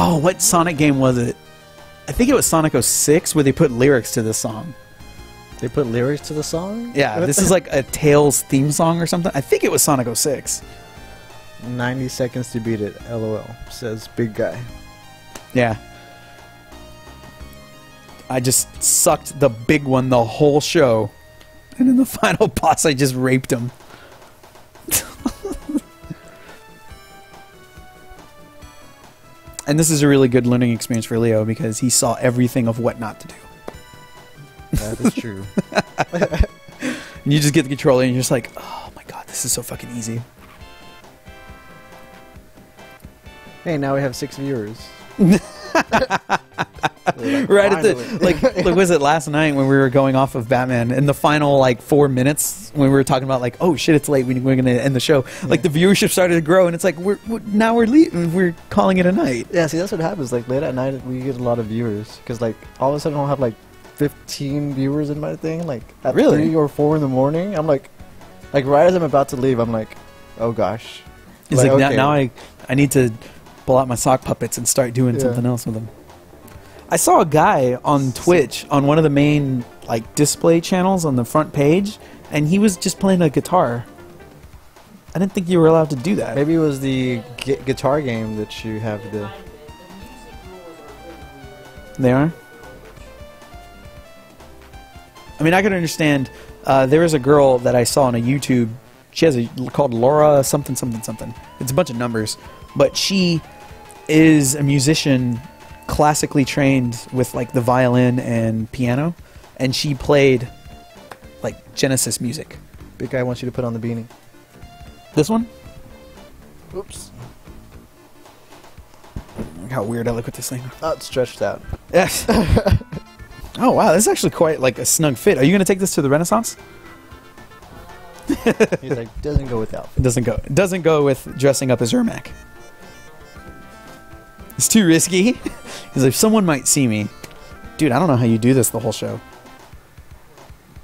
Oh, what Sonic game was it? I think it was Sonic 06 where they put lyrics to this song. They put lyrics to the song? Yeah, this is like a Tails theme song or something. I think it was Sonic 06. 90 seconds to beat it, LOL, says Big Guy. Yeah. I just sucked the big one the whole show. And in the final boss, I just raped him. And this is a really good learning experience for Leo because he saw everything of what not to do. That is true. And you just get the controller and you're just like, oh my god, this is so fucking easy. Hey, now we have 6 viewers. Right at the like was it last night when we were going off of Batman in the final like 4 minutes when we were talking about like, oh shit, it's late, we're gonna end the show. Like the viewership started to grow and it's like now we're leaving, we're calling it a night. Yeah, see, that's what happens. Like late at night we get a lot of viewers because like all of a sudden I'll have like 15 viewers in my thing. Like at 3 or 4 in the morning, I'm like right as I'm about to leave, I'm like, oh gosh. It's like okay. now I need to pull out my sock puppets and start doing something else with them. I saw a guy on Twitch on one of the main like display channels on the front page, and he was just playing a guitar. I didn't think you were allowed to do that. Maybe it was the guitar game that you have the... They are? I mean, I could understand. There is a girl that I saw on a YouTube. She has called Laura something something something. It's a bunch of numbers, but she is a musician, classically trained with like the violin and piano, and she played like Genesis music. Big Guy wants you to put on the beanie. This one? Oops. Look how weird I look with this thing. Oh, it's stretched out. Yes. Oh wow, this is actually quite like a snug fit. Are you gonna take this to the Renaissance? He's like, doesn't go with outfit. It doesn't go with dressing up as Ermac. It's too risky. Because if someone might see me, dude, I don't know how you do this the whole show.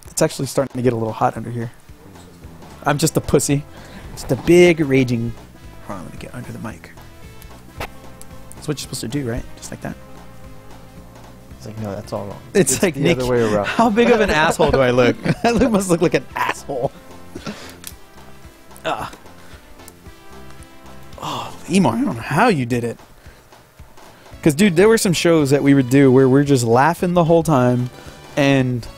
It's actually starting to get a little hot under here. I'm just a pussy. Just a big raging. Hold on, let me get under the mic. That's what you're supposed to do, right? Just like that. It's like, no, that's all wrong. It's like, the Nick, other way around. How big of an asshole do I look? I must look like an asshole. Oh, Imar, I don't know how you did it. Because, dude, there were some shows that we would do where we're just laughing the whole time. And,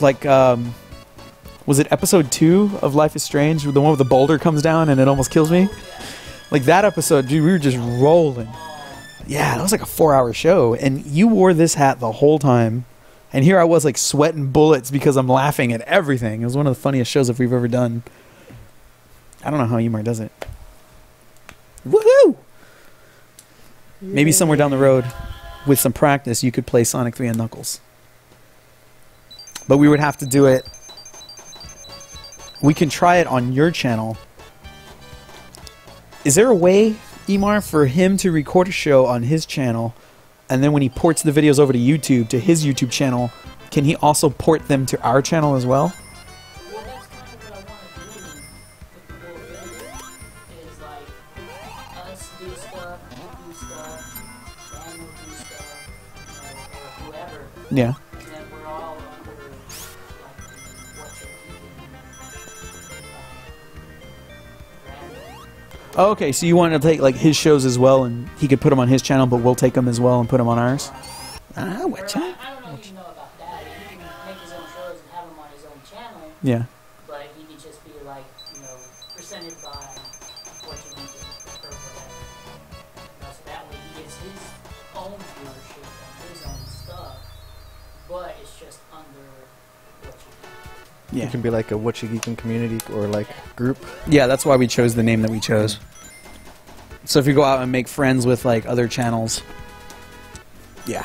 like, was it episode 2 of Life is Strange? The one where the boulder comes down and it almost kills me? Like, that episode, dude, we were just rolling. Yeah, that was like a 4-hour show. And you wore this hat the whole time. And here I was, like, sweating bullets because I'm laughing at everything. It was one of the funniest shows that we've ever done. I don't know how Imar does it. Woohoo! Maybe somewhere down the road, with some practice, you could play Sonic 3 and Knuckles. But we would have to do it... We can try it on your channel. Is there a way, Imar, for him to record a show on his channel, and then when he ports the videos over to YouTube, to his YouTube channel, can he also port them to our channel as well? Well, that's kind of what I want to do with the whole thing, is like, us do stuff, you do stuff, Dan will do stuff, or whoever. Yeah. And then we're all under, like, Whatcha Geekin, Oh, okay, so you want to take like his shows as well, and he could put them on his channel, but we'll take them as well and put them on ours? I don't know if you know about that. He can make his own shows and have them on his own channel. Yeah. But he could just be like, presented by Whatcha Geekin or whatever. So that way he gets his own viewership and his own stuff, but it's just under Whatcha Geekin. Yeah. It can be like a Whatcha Geekin community or like group. Yeah, that's why we chose the name that we chose. So if you go out and make friends with like other channels, yeah.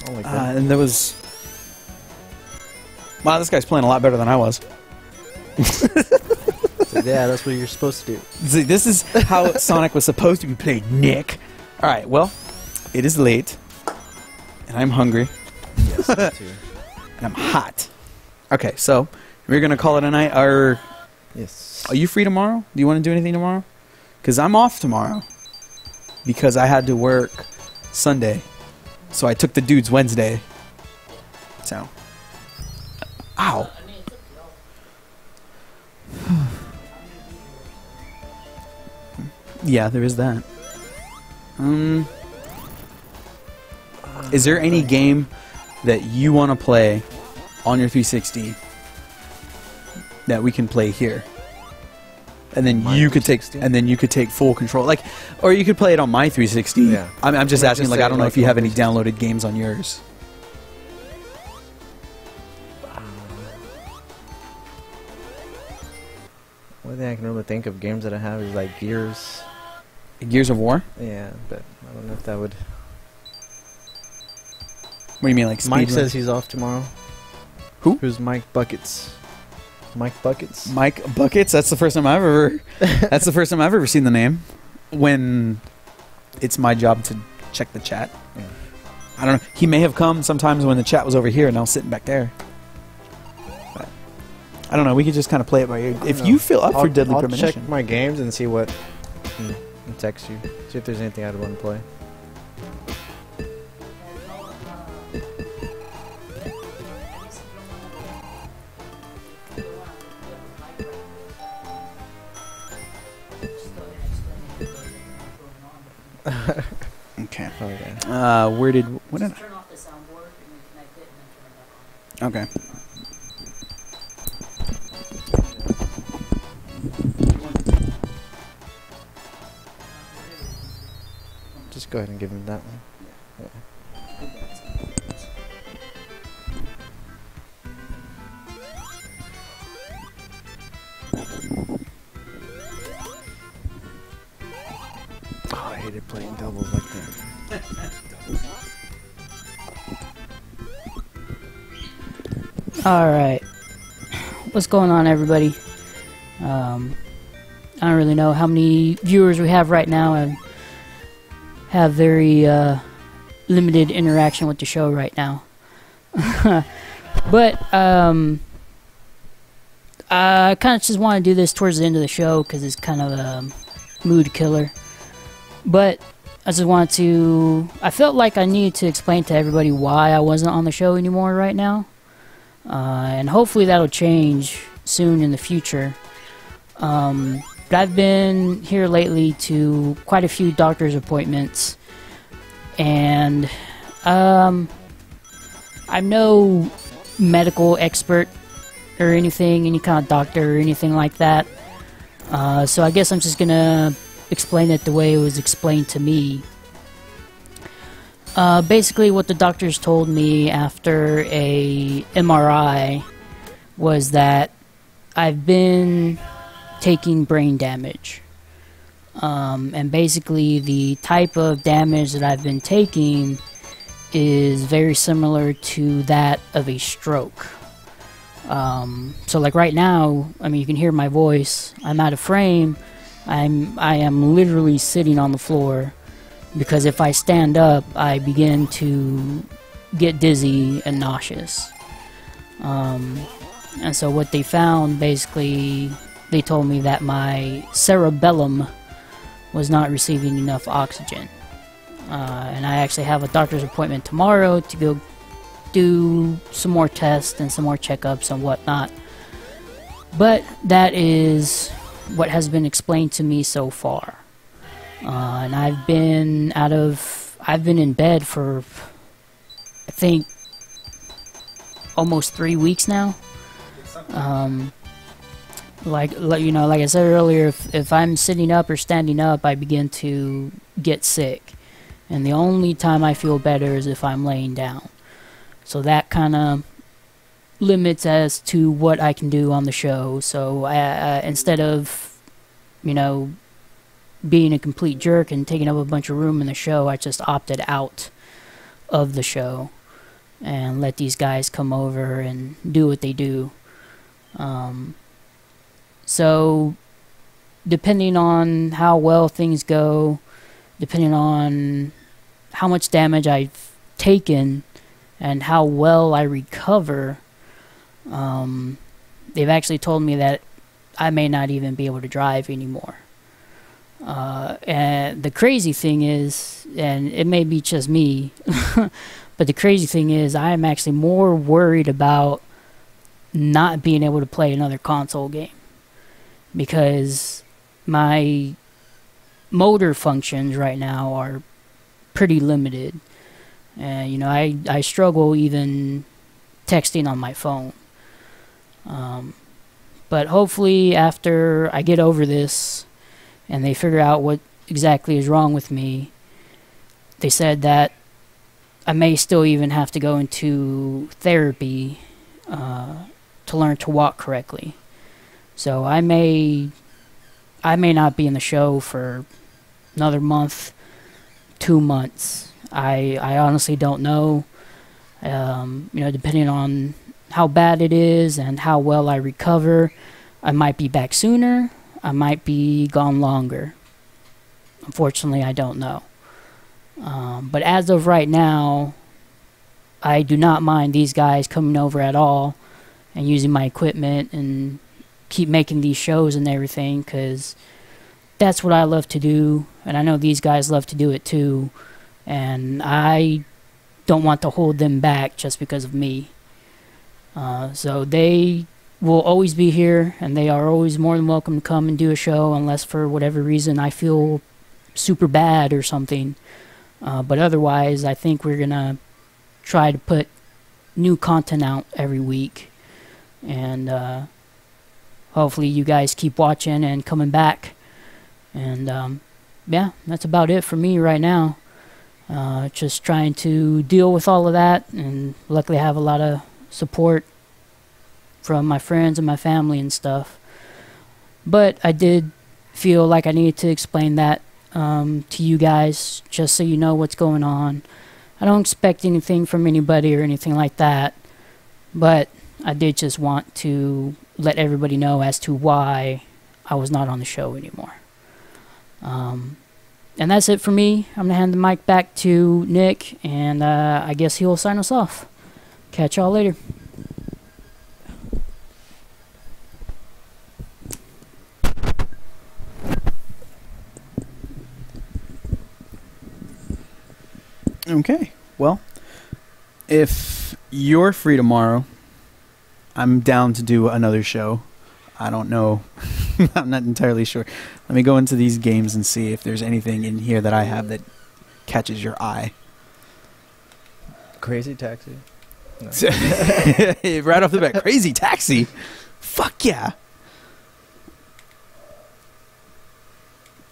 Oh my God. And there was, wow, this guy's playing a lot better than I was. Yeah, that's what you're supposed to do. See, this is how Sonic was supposed to be played, Nick. All right, well, it is late, and I'm hungry, Yes, me too. and I'm hot. Okay, so we're gonna call it a night. Yes. Are you free tomorrow? Do you want to do anything tomorrow? Because I'm off tomorrow. because I had to work Sunday. So I took the dude's Wednesday. So. Ow. I mean, it's up to y'all. Yeah, there is that. Is there any game that you want to play on your 360 that we can play here? And then My you could take 360? and then you could take full control, like, or you could play it on my 360. Yeah. I'm just Like, asking, just like, say, I don't know like, if you have on any 360. downloaded games on yours. One thing I can really think of games that I have is like Gears. Gears of War? Yeah, but I don't know if that would. What do you mean, like speed Mike run? says he's off tomorrow. Who? Who's Mike Buckets? Mike Buckets? Mike Buckets. That's the first time I've ever. That's the first time I've ever seen the name. When it's my job to check the chat. Yeah. I don't know. He may have come sometimes when the chat was over here and I was sitting back there. But I don't know. We could just kind of play it by ear. If you feel up for Deadly I'll Premonition. check my games and see what. And text you. See if there's anything I'd want to play. Okay. Okay. Where did? What did? Just turn off the soundboard and then connect it and then turn it back on. Okay. Just go ahead and give him that one. Oh, I hated playing doubles like that. Alright. What's going on, everybody? I don't really know how many viewers we have right now. I have very limited interaction with the show right now. But I kind of just want to do this towards the end of the show because it's kind of a mood killer. But I just wanted to... I felt like I needed to explain to everybody why I wasn't on the show anymore right now. And hopefully that'll change soon in the future. But I've been here lately to quite a few doctor's appointments. And I'm no medical expert or anything, any kind of doctor or anything like that. So I guess I'm just gonna explain it the way it was explained to me. Basically what the doctors told me after a MRI was that I've been taking brain damage. And basically the type of damage that I've been taking is very similar to that of a stroke. So like right now, I mean, you can hear my voice. I'm out of frame. I am literally sitting on the floor because if I stand up, I begin to get dizzy and nauseous. And so what they found, basically, they told me that my cerebellum was not receiving enough oxygen. And I actually have a doctor's appointment tomorrow to go do some more tests and some more checkups and whatnot. But that is what has been explained to me so far. And I've been in bed for, I think, almost 3 weeks now. Like I said earlier, if I'm sitting up or standing up, I begin to get sick. And the only time I feel better is if I'm laying down. So that kind of limits as to what I can do on the show. So instead of, being a complete jerk and taking up a bunch of room in the show, I just opted out of the show and let these guys come over and do what they do. So depending on how well things go, depending on how much damage I've taken and how well I recover, they've actually told me that I may not even be able to drive anymore. And the crazy thing is, and it may be just me, but the crazy thing is I am actually more worried about not being able to play another console game, because my motor functions right now are pretty limited. And, you know, I struggle even texting on my phone. But hopefully after I get over this and they figure out what exactly is wrong with me, they said that I may still even have to go into therapy to learn to walk correctly. So I may not be in the show for another month, 2 months. I honestly don't know. You know, depending on how bad it is and how well I recover, I might be back sooner. I might be gone longer. Unfortunately, I don't know. But as of right now, I do not mind these guys coming over at all and using my equipment and keep making these shows and everything, because that's what I love to do, and I know these guys love to do it too, and I don't want to hold them back just because of me. So they will always be here, and they are always more than welcome to come and do a show, unless for whatever reason I feel super bad or something. But otherwise, I think we're gonna try to put new content out every week, and hopefully you guys keep watching and coming back. And yeah, that's about it for me right now. Just trying to deal with all of that, and luckily I have a lot of support from my friends and my family and stuff. But I did feel like I needed to explain that to you guys, just so you know what's going on. I don't expect anything from anybody or anything like that, but I did just want to let everybody know as to why I was not on the show anymore. And that's it for me. I'm gonna hand the mic back to Nick, and I guess he'll sign us off. Catch y'all later. Okay, well, if you're free tomorrow, I'm down to do another show. I don't know. I'm not entirely sure. Let me go into these games and see if there's anything in here that I have that catches your eye. Crazy Taxi. No. Right off the bat, Crazy Taxi. Fuck yeah.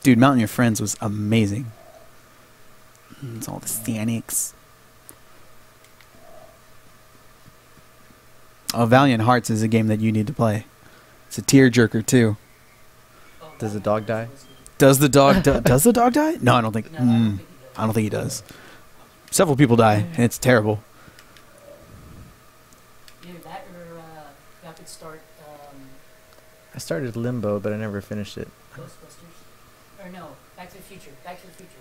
Dude, Mountain Your Friends was amazing. It's all the Stanics. Oh, Valiant Hearts is a game that you need to play. It's a tearjerker too. Does the dog die? Does the dog does the dog die? No, I don't think. I don't think he does. Several people die, and it's terrible. Either that or y'all could start I started Limbo, but I never finished it. Ghostbusters. Or no, Back to the Future. Back to the Future.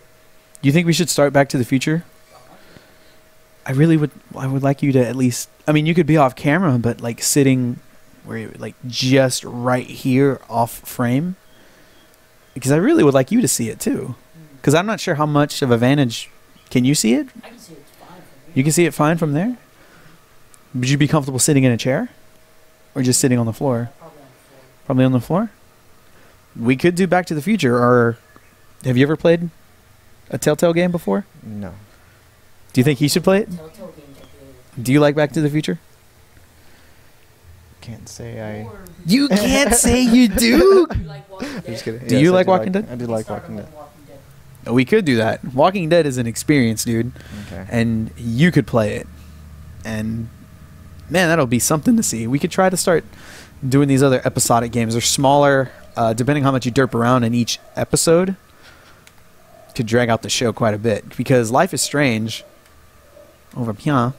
You think we should start Back to the Future? I really would. I would like you to at least. I mean, you could be off camera, but like sitting where you're like just right here off frame, because I really would like you to see it too. Because I'm not sure how much of a vantage. Can you see it? I can see it fine from here. You can see it fine from there. Would you be comfortable sitting in a chair, or just sitting on the floor? Probably on the floor. Probably on the floor. We could do Back to the Future. Or have you ever played a Telltale game before? No. Do you think he should play it? Telltale games are good. Do you like Back to the Future? Can't say I. Or You can't say you do. you like Walking I'm Dead. just kidding. Do you like Walking Dead? I do You like start Walking with Dead. Walking Dead. We could do that. Walking Dead is an experience, dude. Okay. And you could play it. And man, that'll be something to see. We could try to start doing these other episodic games. They're smaller, depending how much you derp around in each episode. Could drag out the show quite a bit. Because Life is Strange, over here,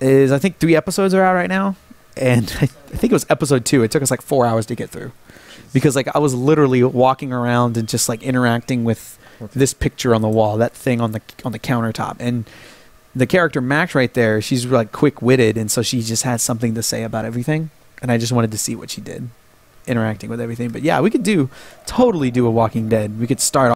is I think 3 episodes are out right now. And I think it was episode 2. It took us like 4 hours to get through. Because like I was literally walking around and just like interacting with this picture on the wall, that thing on the countertop, and the character Max right there, she's like quick-witted, and so she just has something to say about everything, and I just wanted to see what she did. interacting with everything. But yeah, we could totally do a Walking Dead. We could start